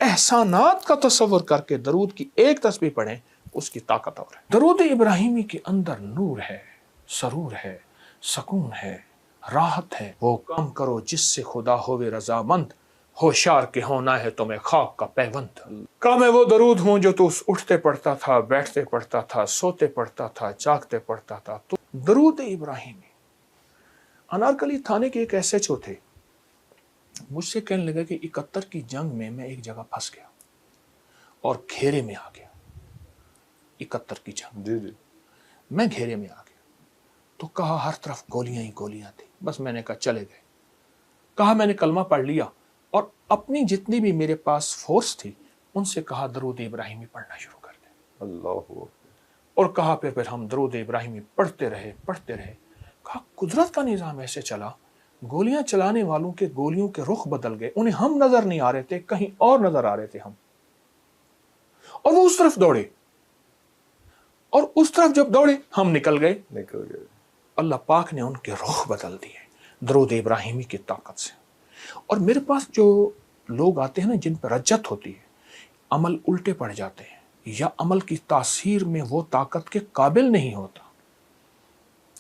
احسانات کا تصور کر کے درود کی ایک تسبیح پڑھیں، اس کی طاقت اور ہے۔ درود ابراہیمی کے اندر نور ہے، سرور ہے، سکون ہے، راحت ہے۔ وہ کام کرو جس سے خدا ہوئے رضامند، ہوشیار کے ہونا ہے تمہیں خاک کا پیوند۔ کا میں وہ درود ہوں جو تو اٹھتے پڑھتا تھا، بیٹھتے پڑھتا تھا، سوتے پڑھتا تھا، جاگتے پڑھتا تھا۔ تو درود ابراہیمی۔ انارکلی تھانے کے ایک ایس ایچ او تھے، مجھ سے کہنے لگا کہ 71 کی جنگ میں ایک جگہ پھنس گیا اور گھیرے میں آ گیا۔ 71 کی جنگ، میں گھیرے میں آ گیا تو کہا ہر طرف گولیاں ہی گولیاں تھی۔ بس میں نے کہا چلے گئے۔ کہا میں نے کلمہ پڑھ لیا اور اپنی جتنی بھی میرے پاس فورس تھی ان سے کہا درود ابراہیمی پڑھنا شروع کر دیں۔ اللہ، اور کہا پھر ہم درود ابراہیمی پڑھتے رہے۔ کہا قدرت کا نظام ایسے چلا، گولیاں چلانے والوں کے گولیوں کے رخ بدل گئے، انہیں ہم نظر نہیں آ رہے تھے، کہیں اور نظر آ رہے تھے ہم، اور وہ اس طرف دوڑے، اور اس طرف جب دوڑے ہم نکل گئے۔ اللہ پاک نے ان کے رخ بدل دیے درود ابراہیمی کی طاقت سے۔ اور میرے پاس جو لوگ آتے ہیں نا جن پہ رجت ہوتی ہے، عمل الٹے پڑ جاتے ہیں یا عمل کی تاثیر میں وہ طاقت کے قابل نہیں ہوتا،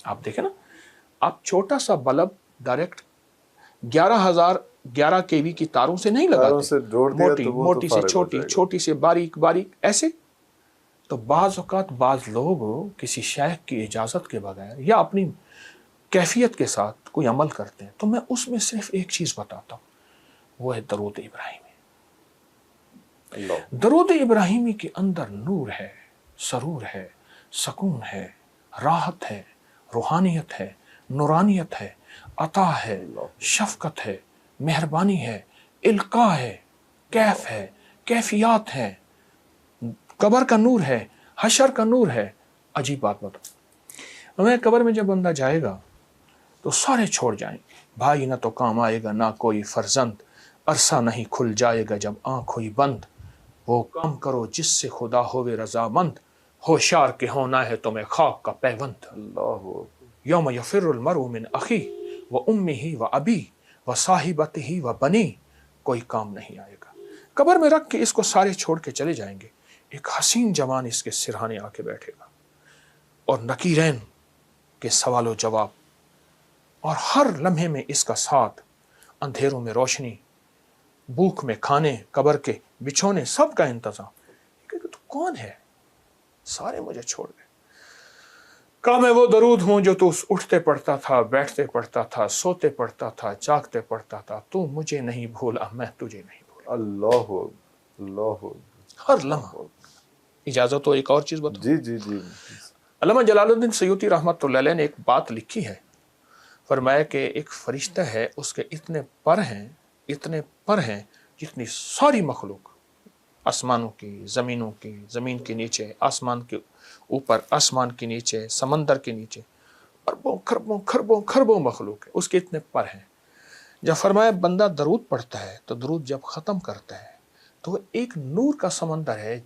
آپ دیکھیں نا، آپ چھوٹا سا بلب ڈائریکٹ 11,011 kV کی تاروں سے نہیں لگاتے، موٹی سے چھوٹی سے باریک ایسے۔ تو بعض اوقات بعض لوگ کسی شیخ کی اجازت کے بغیر یا اپنی کیفیت کے ساتھ کوئی عمل کرتے ہیں، تو میں اس میں صرف ایک چیز بتاتا ہوں، وہ ہے درود ابراہیمی۔ درود ابراہیمی کے اندر نور ہے، سرور ہے، سکون ہے، راحت ہے، روحانیت ہے، نورانیت ہے، عطا ہے، شفقت ہے، مہربانی ہے، القاء ہے، کیف ہے، کیفیات ہے، قبر کا نور ہے، حشر کا نور ہے۔ عجیب بات بتاؤ، ہمیں قبر میں جب بندہ جائے گا تو سارے چھوڑ جائیں گے، بھائی نہ تو کام آئے گا نہ کوئی فرزند، عرصہ نہیں کھل جائے گا جب آنکھ ہوئی بند۔ وہ کام کرو جس سے خدا ہوئے رضامند، ہوشیار کے ہونا ہے تمہیں خاک کا پیوند۔ یوم یفر المرء من اخیہ و امہ و ابی و صاحبتہ و بنی، کوئی کام نہیں آئے گا۔ قبر میں رکھ کے اس کو سارے چھوڑ کے چلے جائیں گے، ایک حسین جوان اس کے سرہانے آ کے بیٹھے گا، اور نکیرین کے سوال و جواب، اور ہر لمحے میں اس کا ساتھ، اندھیروں میں روشنی، بھوک میں کھانے، قبر کے بچھونے، سب کا انتظام۔ کہ تو کون ہے؟ سارے مجھے چھوڑ گئے۔ کہا میں وہ درود ہوں جو تو اٹھتے پڑھتا تھا، بیٹھتے پڑھتا تھا، سوتے پڑھتا تھا، جاگتے پڑھتا تھا۔ تو مجھے نہیں بھولا، میں تجھے نہیں بھولا۔ اللہ، ہر لمحہ۔ اجازت ہو ایک اور چیز بتاؤ؟ جی۔ علامہ جلال الدین سیوطی رحمۃ اللہ علیہ نے ایک بات لکھی ہے، فرمایا کہ ایک فرشتہ ہے، اس کے اتنے پر ہیں جتنی ساری مخلوق، آسمانوں کی، زمینوں کی، زمین کے نیچے، آسمان کے اوپر، آسمان کے نیچے، سمندر کے نیچے، اربوں خربوں مخلوق ہے، اس کے اتنے پر ہیں۔ جب فرمایا بندہ درود پڑھتا ہے تو درود جب ختم کرتا ہے تو وہ ایک نور کا سمندر ہے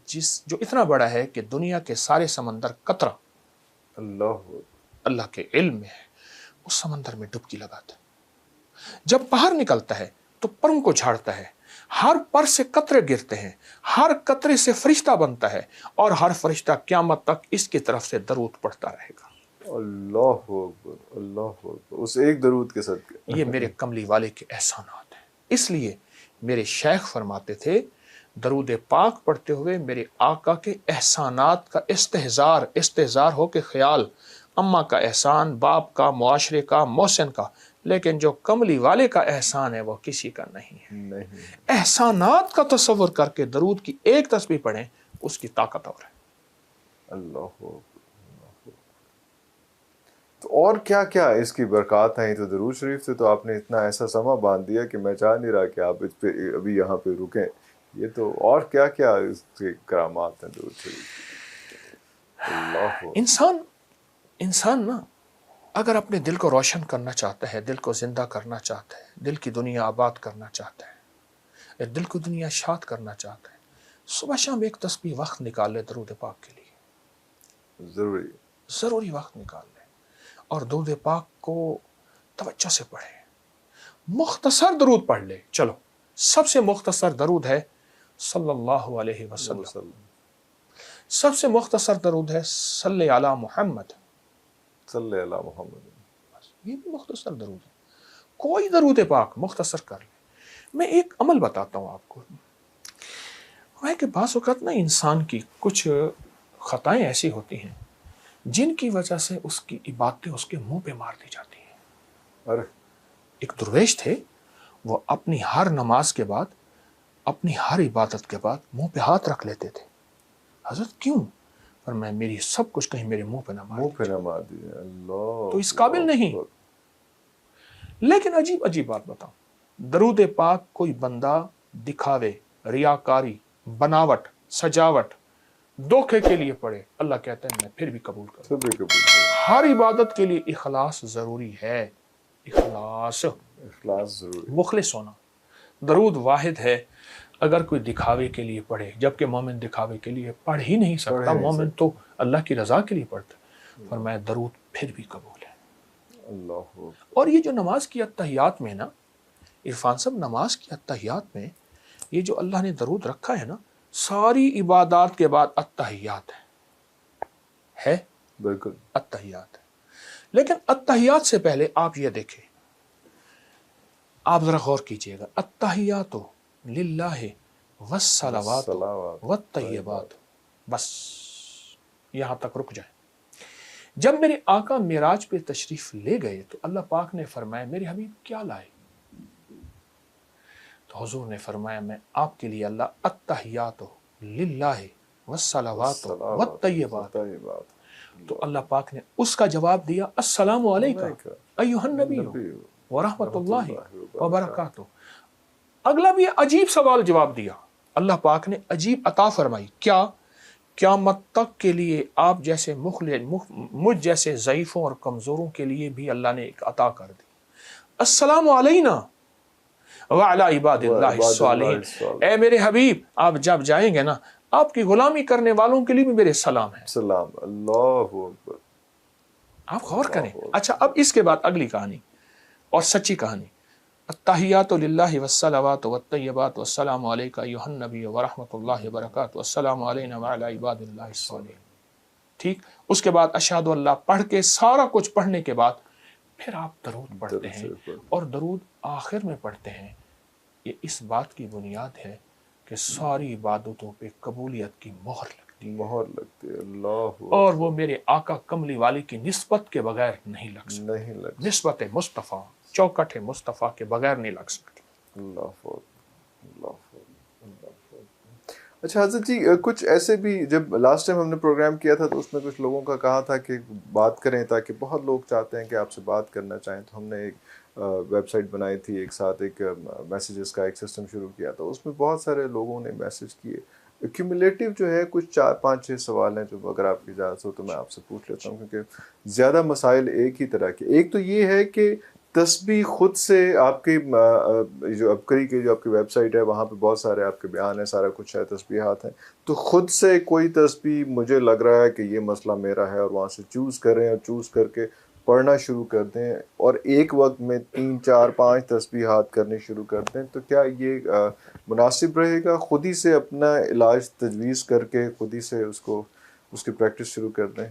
جو اتنا بڑا ہے کہ دنیا کے سارے سمندر قطرہ اللہ کے علم میں ہے، اس سمندر میں ڈبکی لگاتا ہے۔ جب باہر نکلتا ہے تو پروں کو جھاڑتا ہے، ہر پر سے قطرے گرتے ہیں، ہر قطرے سے فرشتہ بنتا ہے، اور ہر فرشتہ قیامت تک اس کی طرف سے درود پڑھتا رہے گا۔ اللہ اکبر، اس ایک درود کے صدقے۔ یہ میرے کملی والے کے احسانات ہیں۔ اس لیے میرے شیخ فرماتے تھے درود پاک پڑھتے ہوئے میرے آقا کے احسانات کا استحضار ہو کے خیال، اماں کا احسان، باپ کا، معاشرے کا، محسن کا، لیکن جو کملی والے کا احسان ہے وہ کسی کا نہیں ہے۔ احسانات کا تصور کر کے درود کی ایک تسبیح پڑھیں، اس کی طاقت اور ہے۔ اللہ، تو اور کیا کیا اس کی برکات ہیں؟ تو درود شریف سے تو آپ نے اتنا ایسا سما باندھ دیا کہ میں چاہ نہیں رہا کہ آپ اس پہ ابھی یہاں پہ رکیں۔ یہ تو اور کیا کیا اس کے کرامات ہیں درود شریف۔ اللہ، انسان نا اگر اپنے دل کو روشن کرنا چاہتا ہے، دل کو زندہ کرنا چاہتا ہے، دل کی دنیا آباد کرنا چاہتا ہے، دل کو دنیا شاد کرنا چاہتا ہے، صبح شام ایک تسبیح وقت نکال لے درود پاک کے لیے، ضروری وقت نکال لے، اور درود پاک کو توجہ سے پڑھے، مختصر درود پڑھ لے۔ چلو، سب سے مختصر درود ہے صلی اللہ علیہ وسلم. سب سے مختصر درود ہے صلی علی محمد. صلی علی محمد. یہ بھی مختصر درود ہے. کوئی درود پاک مختصر کر لے. میں ایک عمل بتاتا ہوں آپ کو. ہے کہ بعض اوقات نا انسان کی کچھ خطائیں ایسی ہوتی ہیں جن کی وجہ سے اس کی عبادتیں اس کے منہ پہ مار دی جاتی ہیں. ایک درویش تھے، وہ اپنی ہر نماز کے بعد، اپنی ہر عبادت کے بعد منہ پہ ہاتھ رکھ لیتے تھے. حضرت کیوں؟ پر میں میری سب کچھ کہیں میرے منہ پہ نہ مار دیجیے. اللہ تو اس قابل نہیں. لیکن عجیب بات بتاؤں، درود پاک کوئی بندہ دکھاوے، ریاکاری، بناوٹ، سجاوٹ، دھوکے کے لیے پڑھے، اللہ کہتا ہے میں پھر بھی قبول کروں. ہر عبادت کے لیے اخلاص ضروری ہے. اخلاص ضروری، مخلص ہونا. درود واحد ہے. اگر کوئی دکھاوے کے لیے پڑھے، جبکہ مومن دکھاوے کے لیے پڑھ ہی نہیں سکتا، مومن تو اللہ کی رضا کے لیے پڑھتا ہے. فرمایا درود پھر بھی قبول ہے. اللہ. اور یہ جو نماز کی اتحیات میں نا عرفان صاحب، نماز کی اتحیات میں یہ جو اللہ نے درود رکھا ہے نا، ساری عبادات کے بعد اتحیات ہے. بالکل اتحیات ہے. لیکن اتحیات سے پہلے آپ یہ دیکھیں، آپ ذرا غور کیجئے گا. اتحیات للہ والصلوات والطیبات. بس یہاں تک رک جائیں. جب میرے آقا معراج پہ تشریف لے گئے تو اللہ پاک نے فرمایا میرے حبیب کیا لائے؟ تو حضور نے فرمایا میں آپ کے لیے اللہ التحیات للہ والصلوات والطیبات. تو اللہ پاک نے اس کا جواب دیا السلام علیکم ایھا النبی ورحمۃ اللہ وبرکاتہ. اگلا بھی عجیب سوال جواب دیا. اللہ پاک نے عجیب عطا فرمائی. کیا؟ قیامت تک کے لیے آپ جیسے مجھ جیسے ضعیفوں اور کمزوروں کے لیے بھی اللہ نے ایک عطا کر دی. السلام علینا وعلی عباد اللہ الصالحین. اے میرے حبیب آپ جب جائیں گے نا، آپ کی غلامی کرنے والوں کے لیے بھی میرے سلام ہے. سلام. اللہ اکبر. آپ غور کریں. اچھا اب اس کے بعد اگلی کہانی اور سچی کہانی. التحیات للہ والصلوات والطیبات والسلام علیک ایھا النبی ورحمۃ اللہ وبرکاتہ والسلام علینا وعلی عباد اللہ الصالحین. ٹھیک. اس کے بعد اشہد اللہ پڑھ کے سارا کچھ پڑھنے کے بعد پھر آپ درود پڑھتے ہیں، اور درود آخر میں پڑھتے ہیں. یہ اس بات کی بنیاد ہے کہ ساری عبادتوں پہ قبولیت کی مہر لگتی ہے. اللہ. اور وہ میرے آقا کملی والی کی نسبت کے بغیر نہیں لگ سکتی. نسبت مصطفیٰ، چوکٹ مصطفیٰ کے بغیر نہیں لگ سکتی. اللہ. اچھا حضرت جی، کچھ ایسے بھی جب لاسٹ ٹائم ہم نے پروگرام کیا تھا تو اس میں کچھ لوگوں کا کہا تھا کہ بات کریں، تاکہ بہت لوگ چاہتے ہیں کہ آپ سے بات کرنا چاہیں. تو ہم نے ایک ویب سائٹ بنائی تھی، ایک ساتھ ایک میسیجز کا ایک سسٹم شروع کیا تھا. اس میں بہت سارے لوگوں نے میسیج کیے. ایکیومولیٹو جو ہے کچھ 4 5 6 سوال ہیں جو اگر آپ کی اجازت ہو تو میں آپ سے پوچھ لیتا ہوں، کیونکہ زیادہ مسائل ایک ہی طرح کے. ایک تو یہ ہے کہ تسبیح خود سے آپ کی جو عبقری کی جو آپ کی ویب سائٹ ہے وہاں پہ بہت سارے آپ کے بیان ہیں، سارا کچھ ہے، تسبیحات ہیں. تو خود سے کوئی تسبیح مجھے لگ رہا ہے کہ یہ مسئلہ میرا ہے، اور وہاں سے چوز کریں اور چوز کر کے پڑھنا شروع کر دیں، اور ایک وقت میں 3 4 5 تسبیحات کرنے شروع کر دیں، تو کیا یہ مناسب رہے گا؟ خود ہی سے اپنا علاج تجویز کر کے خود ہی سے اس کی پریکٹس شروع کر دیں.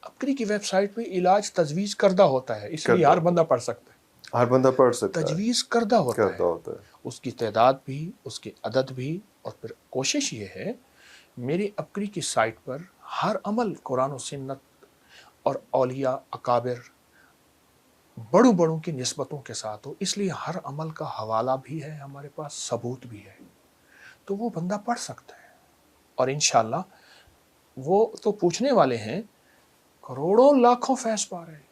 عبقری کی ویب سائٹ پہ علاج تجویز کردہ ہوتا ہے، اس لیے ہر بندہ پڑھ سکتا ہے. ہر بندہ پڑھ سکتا ہے. تجویز کردہ ہوتا ہے. اس کی تعداد بھی، اس کے عدد بھی. اور پھر کوشش یہ ہے میری عبقری کی سائٹ پر ہر عمل قرآن و سنت اور اولیاء اکابر بڑوں کی نسبتوں کے ساتھ ہو، اس لیے ہر عمل کا حوالہ بھی ہے ہمارے پاس، ثبوت بھی ہے، تو وہ بندہ پڑھ سکتا ہے. اور انشاءاللہ وہ تو پوچھنے والے ہیں کروڑوں لاکھوں فیض پا رہے ہیں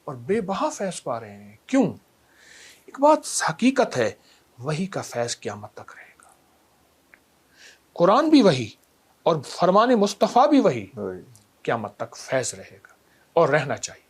اور بے بہا فیض پا رہے ہیں. کیوں؟ ایک بات حقیقت ہے، وہی کا فیض قیامت تک رہے گا. قرآن بھی وہی اور فرمان مصطفیٰ بھی وہی، قیامت تک فیض رہے گا اور رہنا چاہیے.